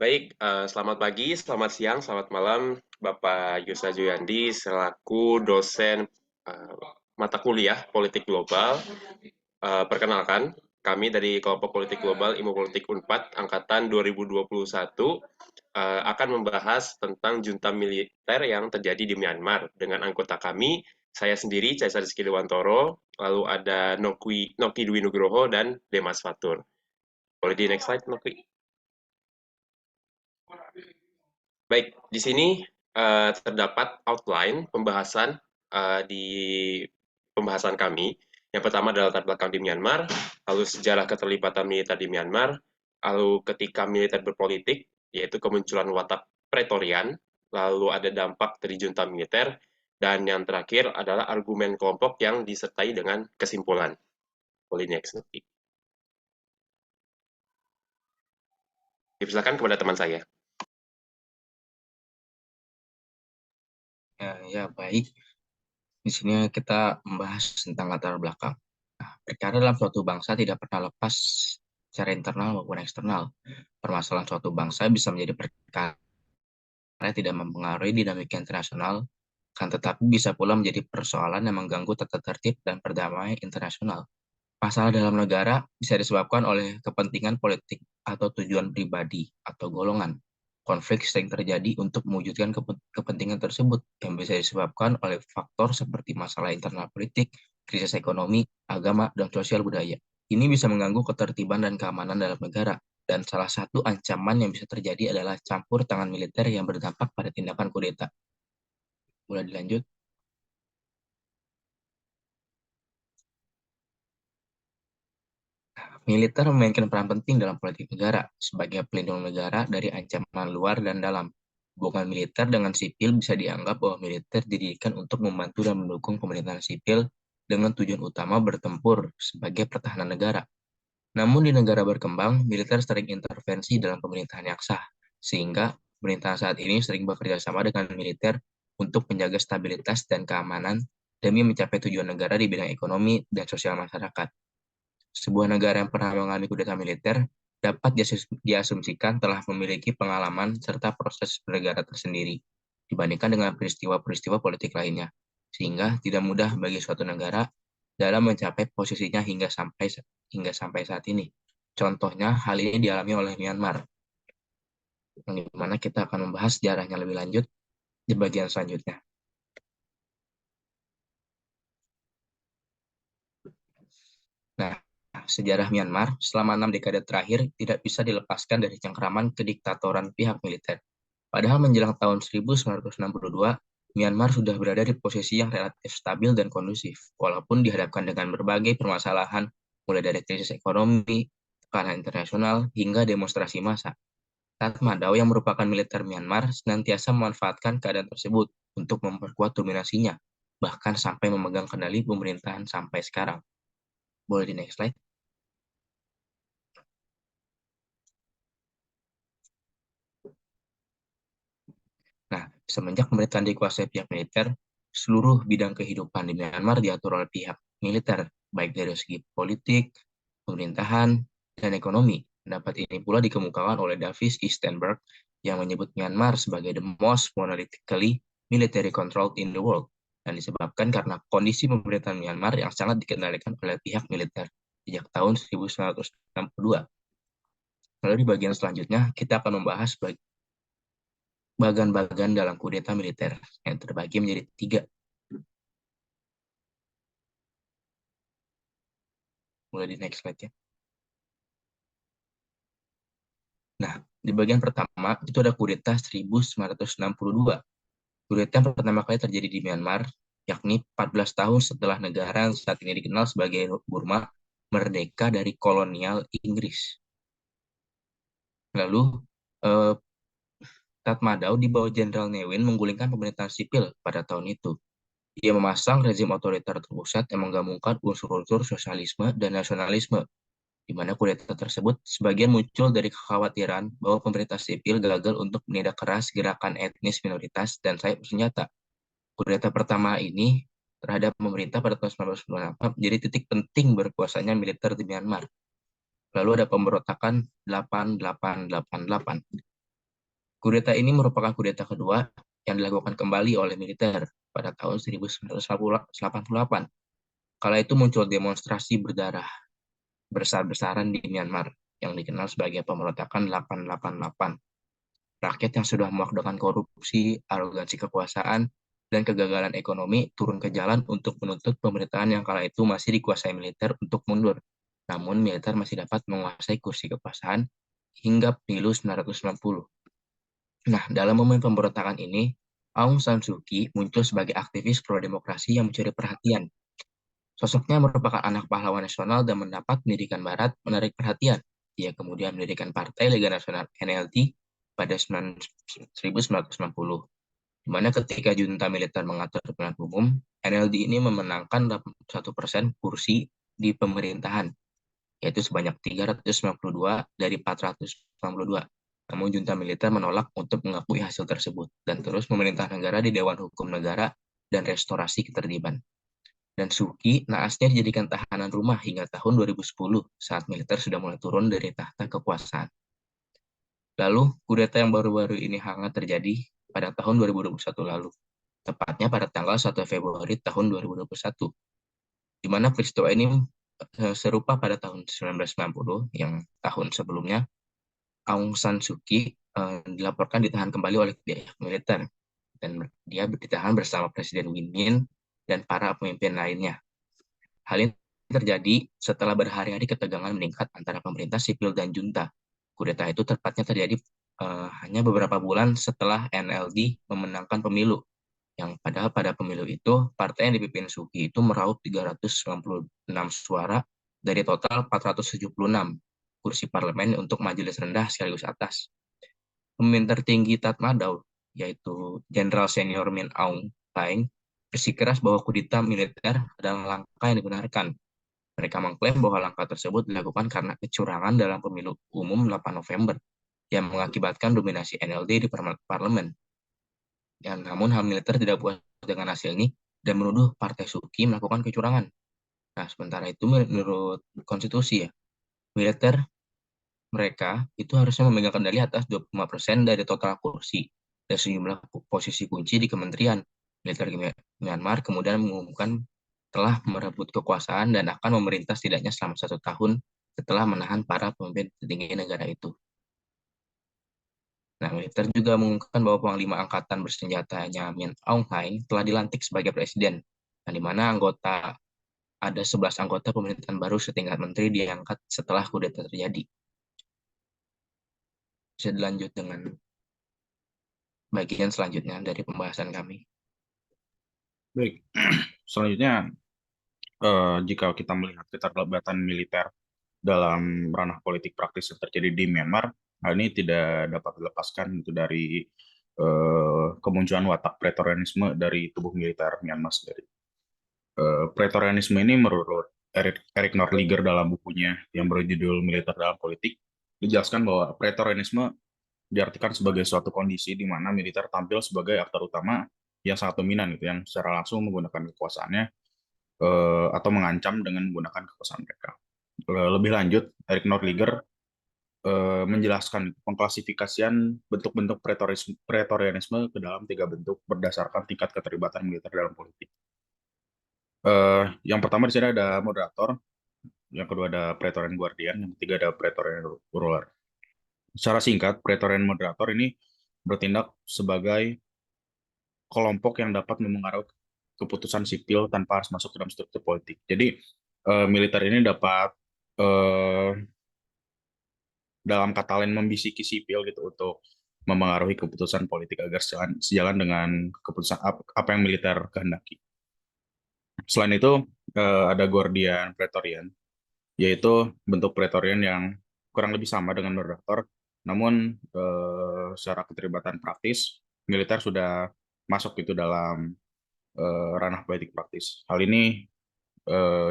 Baik, selamat pagi, selamat siang, selamat malam, Bapak Yusa Juyandi selaku dosen eh, mata kuliah Politik Global. Perkenalkan, kami dari kelompok Politik Global Ilmu Politik Unpad angkatan 2021 akan membahas tentang junta militer yang terjadi di Myanmar dengan anggota kami, saya sendiri Caesar Rizky Dewantoro, lalu ada Noki Dwi Nugroho dan Demas Fatur. Boleh di next slide, Noki? Baik, di sini terdapat outline pembahasan di pembahasan kami. Yang pertama adalah latar belakang di Myanmar, lalu sejarah keterlibatan militer di Myanmar, lalu ketika militer berpolitik, yaitu kemunculan watak pretorian, lalu ada dampak dari junta militer, dan yang terakhir adalah argumen kelompok yang disertai dengan kesimpulan. Boleh next, nanti. Dipersilakan kepada teman saya. Ya, baik. Di sini kita membahas tentang latar belakang. Nah, perkara dalam suatu bangsa tidak pernah lepas secara internal maupun eksternal. Permasalahan suatu bangsa bisa menjadi perkara yang tidak mempengaruhi dinamika internasional, kan tetapi bisa pula menjadi persoalan yang mengganggu tata tertib dan perdamaian internasional. Masalah dalam negara bisa disebabkan oleh kepentingan politik atau tujuan pribadi atau golongan. Konflik sering terjadi untuk mewujudkan kepentingan tersebut yang bisa disebabkan oleh faktor seperti masalah internal politik, krisis ekonomi, agama, dan sosial budaya. Ini bisa mengganggu ketertiban dan keamanan dalam negara. Dan salah satu ancaman yang bisa terjadi adalah campur tangan militer yang berdampak pada tindakan kudeta. Mulai dilanjut. Militer memainkan peran penting dalam politik negara sebagai pelindung negara dari ancaman luar dan dalam. Hubungan militer dengan sipil bisa dianggap bahwa militer didirikan untuk membantu dan mendukung pemerintahan sipil dengan tujuan utama bertempur sebagai pertahanan negara. Namun di negara berkembang, militer sering intervensi dalam pemerintahan yang sah, sehingga pemerintahan saat ini sering bekerja sama dengan militer untuk menjaga stabilitas dan keamanan demi mencapai tujuan negara di bidang ekonomi dan sosial masyarakat. Sebuah negara yang pernah mengalami kudeta militer dapat diasumsikan telah memiliki pengalaman serta proses bernegara tersendiri dibandingkan dengan peristiwa-peristiwa politik lainnya, sehingga tidak mudah bagi suatu negara dalam mencapai posisinya hingga sampai saat ini. Contohnya, hal ini dialami oleh Myanmar, yang dimana kita akan membahas sejarahnya lebih lanjut di bagian selanjutnya. Nah, sejarah Myanmar selama 6 dekade terakhir tidak bisa dilepaskan dari cengkraman kediktatoran pihak militer. Padahal menjelang tahun 1962, Myanmar sudah berada di posisi yang relatif stabil dan kondusif, walaupun dihadapkan dengan berbagai permasalahan, mulai dari krisis ekonomi, tekanan internasional, hingga demonstrasi massa. Tatmadaw yang merupakan militer Myanmar senantiasa memanfaatkan keadaan tersebut untuk memperkuat dominasinya, bahkan sampai memegang kendali pemerintahan sampai sekarang. Boleh di next slide. Nah, semenjak pemerintahan dikuasai pihak militer, seluruh bidang kehidupan di Myanmar diatur oleh pihak militer, baik dari segi politik, pemerintahan, dan ekonomi. Pendapat ini pula dikemukakan oleh Davis E. Steinberg yang menyebut Myanmar sebagai the most monolithically military controlled in the world, dan disebabkan karena kondisi pemerintahan Myanmar yang sangat dikendalikan oleh pihak militer sejak tahun 1962. Lalu di bagian selanjutnya, kita akan membahas bagan-bagan dalam kudeta militer yang terbagi menjadi 3. Mulai di next slide ya. Nah, di bagian pertama itu ada kudeta 1962. Kudeta yang pertama kali terjadi di Myanmar, yakni 14 tahun setelah negara yang saat ini dikenal sebagai Burma merdeka dari kolonial Inggris. Lalu, eh, Tatmadaw di bawah Jenderal Ne Win menggulingkan pemerintahan sipil pada tahun itu. Ia memasang rezim otoriter terpusat yang menggabungkan unsur-unsur sosialisme dan nasionalisme, di mana kudeta tersebut sebagian muncul dari kekhawatiran bahwa pemerintah sipil gagal untuk menindak keras gerakan etnis minoritas dan sayap bersenjata. Kudeta pertama ini terhadap pemerintah pada tahun 1998 menjadi titik penting berkuasanya militer di Myanmar. Lalu ada pemberontakan 8888 Kudeta ini merupakan kudeta kedua yang dilakukan kembali oleh militer pada tahun 1988. Kala itu muncul demonstrasi berdarah besar-besaran di Myanmar yang dikenal sebagai pemberontakan 888. Rakyat yang sudah muak dengan korupsi, arogansi kekuasaan, dan kegagalan ekonomi turun ke jalan untuk menuntut pemerintahan yang kala itu masih dikuasai militer untuk mundur. Namun militer masih dapat menguasai kursi kekuasaan hingga pemilu 1990. Nah, dalam momen pemberontakan ini, Aung San Suu Kyi muncul sebagai aktivis pro-demokrasi yang mencuri perhatian. Sosoknya merupakan anak pahlawan nasional dan mendapat pendidikan barat menarik perhatian. Ia kemudian mendirikan Partai Liga Nasional NLD pada 1990, di mana ketika junta militer mengatur pemilihan umum, NLD ini memenangkan 1% kursi di pemerintahan, yaitu sebanyak 392 dari 492. Namun junta militer menolak untuk mengakui hasil tersebut dan terus memerintah negara di Dewan Hukum Negara dan Restorasi Ketertiban. Dan Suki naasnya dijadikan tahanan rumah hingga tahun 2010 saat militer sudah mulai turun dari tahta kekuasaan. Lalu, kudeta yang baru-baru ini hangat terjadi pada tahun 2021 lalu, tepatnya pada tanggal 1 Februari tahun 2021, di mana peristiwa ini serupa pada tahun 1990, yang tahun sebelumnya, Aung San Suu Kyi dilaporkan ditahan kembali oleh pihak militer, dan dia ditahan bersama Presiden Win Myint dan para pemimpin lainnya. Hal ini terjadi setelah berhari-hari ketegangan meningkat antara pemerintah sipil dan junta. Kudeta itu tepatnya terjadi hanya beberapa bulan setelah NLD memenangkan pemilu, yang padahal pada pemilu itu partai yang dipimpin Suki itu meraup 396 suara dari total 476 kursi parlemen untuk majelis rendah sekaligus atas. Pemimpin tertinggi Tatmadaw, yaitu Jenderal Senior Min Aung Hlaing, bersikeras bahwa kudeta militer adalah langkah yang dibenarkan. Mereka mengklaim bahwa langkah tersebut dilakukan karena kecurangan dalam pemilu umum 8 November yang mengakibatkan dominasi NLD di parlemen. Ya, namun militer tidak puas dengan hasil ini dan menuduh Partai Suki melakukan kecurangan. Nah, sementara itu menurut konstitusi ya, militer mereka itu harusnya memegang kendali atas 25% dari total kursi dan sejumlah posisi kunci di kementerian. Militer Myanmar kemudian mengumumkan telah merebut kekuasaan dan akan memerintah setidaknya selama 1 tahun setelah menahan para pemimpin tertinggi negara itu. Nah, militer juga mengumumkan bahwa Panglima Angkatan bersenjatanya Min Aung Hlaing telah dilantik sebagai presiden, di mana ada 11 anggota pemerintahan baru setingkat menteri diangkat setelah kudeta terjadi. Bisa dilanjut dengan bagian selanjutnya dari pembahasan kami. Baik, selanjutnya jika kita melihat keterlibatan militer dalam ranah politik praktis yang terjadi di Myanmar, hal ini tidak dapat dilepaskan itu dari kemunculan watak pretorianisme dari tubuh militer Myanmar sendiri. Pretorianisme ini menurut Eric Nordliger dalam bukunya yang berjudul Militer dalam Politik, dijelaskan bahwa pretorianisme diartikan sebagai suatu kondisi di mana militer tampil sebagai aktor utama yang sangat dominan gitu, yang secara langsung menggunakan kekuasaannya atau mengancam dengan menggunakan kekuasaan mereka. Lebih lanjut, Eric Nordliger menjelaskan pengklasifikasian bentuk-bentuk pretorianisme ke dalam 3 bentuk berdasarkan tingkat keterlibatan militer dalam politik. Yang pertama di sini ada moderator, yang kedua ada Praetorian Guardian, yang ketiga ada Praetorian Ruler. Secara singkat, Praetorian Moderator ini bertindak sebagai kelompok yang dapat memengaruhi keputusan sipil tanpa harus masuk dalam struktur politik. Jadi militer ini dapat dalam kata lain membisiki sipil gitu untuk memengaruhi keputusan politik agar sejalan dengan keputusan apa yang militer kehendaki. Selain itu ada Guardian Praetorian, yaitu bentuk Praetorian yang kurang lebih sama dengan moderator, namun secara keterlibatan praktis militer sudah masuk itu dalam ranah politik praktis. Hal ini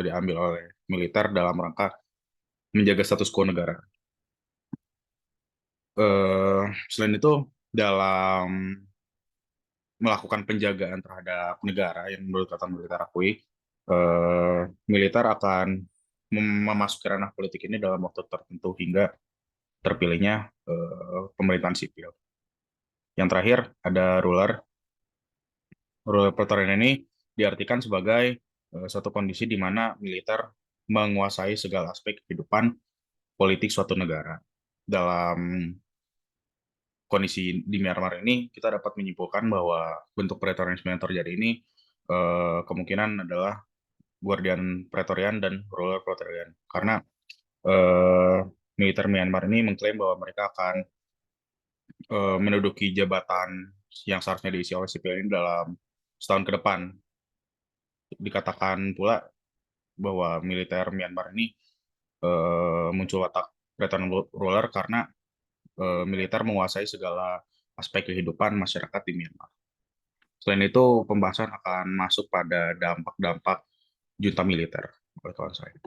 diambil oleh militer dalam rangka menjaga status quo negara. Selain itu, dalam melakukan penjagaan terhadap negara yang menurut kata militer akui, militer akan memasuki ranah politik ini dalam waktu tertentu hingga terpilihnya pemerintahan sipil. Yang terakhir ada ruler. Ruler Praetorian ini diartikan sebagai suatu kondisi di mana militer menguasai segala aspek kehidupan politik suatu negara. Dalam kondisi di Myanmar ini, kita dapat menyimpulkan bahwa bentuk Praetorianisme yang terjadi ini kemungkinan adalah Guardian Praetorian dan Ruler Praetorian. Karena eh, militer Myanmar ini mengklaim bahwa mereka akan menduduki jabatan yang seharusnya diisi oleh sipil ini dalam setahun ke depan. Dikatakan pula bahwa militer Myanmar ini muncul watak Praetorian Ruler karena militer menguasai segala aspek kehidupan masyarakat di Myanmar. Selain itu, pembahasan akan masuk pada dampak-dampak junta militer, oleh kawan saya.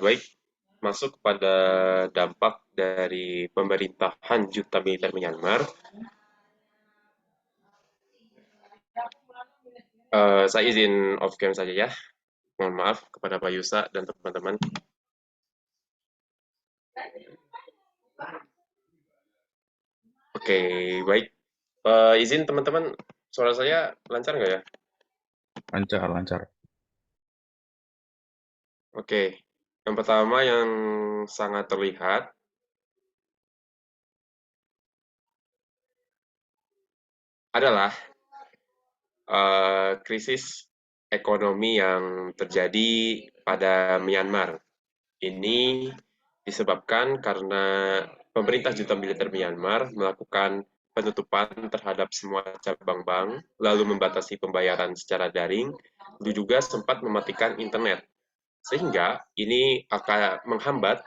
Baik, masuk pada dampak dari pemerintahan junta militer Myanmar. Saya izin off cam saja ya. Mohon maaf kepada Pak Yusa dan teman-teman. Oke, baik. Izin teman-teman, suara saya lancar nggak ya? Lancar, lancar. Oke, yang pertama yang sangat terlihat adalah krisis ekonomi yang terjadi pada Myanmar. Ini disebabkan karena pemerintah junta militer Myanmar melakukan penutupan terhadap semua cabang bank, lalu membatasi pembayaran secara daring, lalu juga sempat mematikan internet. Sehingga ini akan menghambat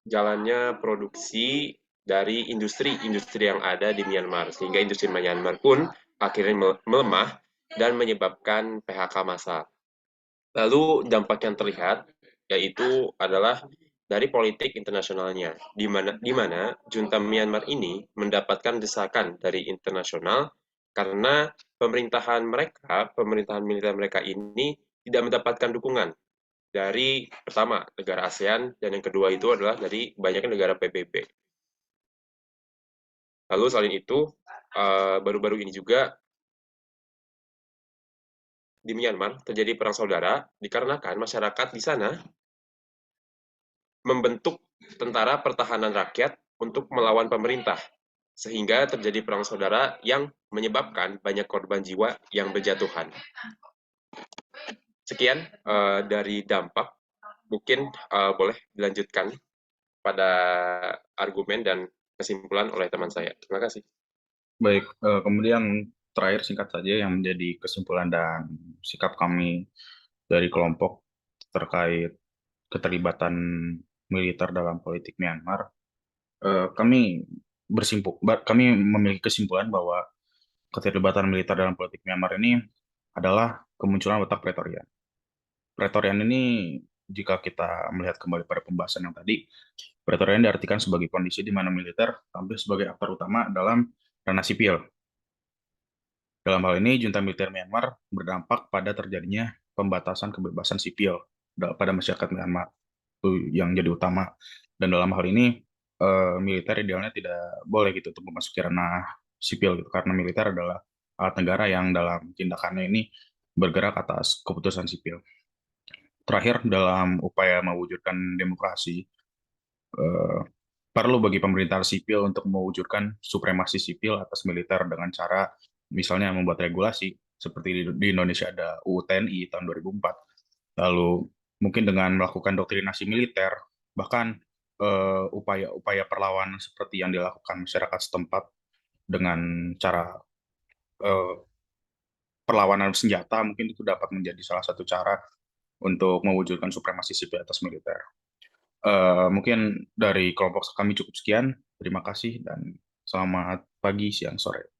jalannya produksi dari industri-industri yang ada di Myanmar, sehingga industri Myanmar pun akhirnya melemah dan menyebabkan PHK massal. Lalu dampak yang terlihat yaitu adalah dari politik internasionalnya, di mana junta Myanmar ini mendapatkan desakan dari internasional karena pemerintahan militer mereka ini tidak mendapatkan dukungan dari pertama negara ASEAN dan yang kedua itu adalah dari banyak negara PBB. Lalu selain itu baru-baru ini juga di Myanmar terjadi perang saudara dikarenakan masyarakat di sana membentuk tentara pertahanan rakyat untuk melawan pemerintah sehingga terjadi perang saudara yang menyebabkan banyak korban jiwa yang berjatuhan. Sekian dari dampak, mungkin boleh dilanjutkan pada argumen dan kesimpulan oleh teman saya. Terima kasih. Baik, kemudian terakhir singkat saja yang menjadi kesimpulan dan sikap kami dari kelompok terkait keterlibatan militer dalam politik Myanmar. Kami memiliki kesimpulan bahwa keterlibatan militer dalam politik Myanmar ini adalah kemunculan watak Pretorian. Pretorian ini, jika kita melihat kembali pada pembahasan yang tadi, Pretorian diartikan sebagai kondisi di mana militer tampil sebagai aktor utama dalam ranah sipil. Dalam hal ini, junta militer Myanmar berdampak pada terjadinya pembatasan kebebasan sipil pada masyarakat Myanmar, itu yang jadi utama. Dan dalam hal ini, militer idealnya tidak boleh gitu untuk memasuki ranah sipil gitu, karena militer adalah alat negara yang dalam tindakannya ini bergerak atas keputusan sipil. Terakhir, dalam upaya mewujudkan demokrasi, eh, perlu bagi pemerintahan sipil untuk mewujudkan supremasi sipil atas militer dengan cara misalnya membuat regulasi seperti di Indonesia ada UU TNI tahun 2004. Lalu mungkin dengan melakukan doktrinasi militer, bahkan upaya-upaya perlawanan seperti yang dilakukan masyarakat setempat dengan cara eh, perlawanan senjata mungkin itu dapat menjadi salah satu cara untuk mewujudkan supremasi sipil atas militer. Mungkin dari kelompok kami cukup sekian. Terima kasih dan selamat pagi, siang, sore.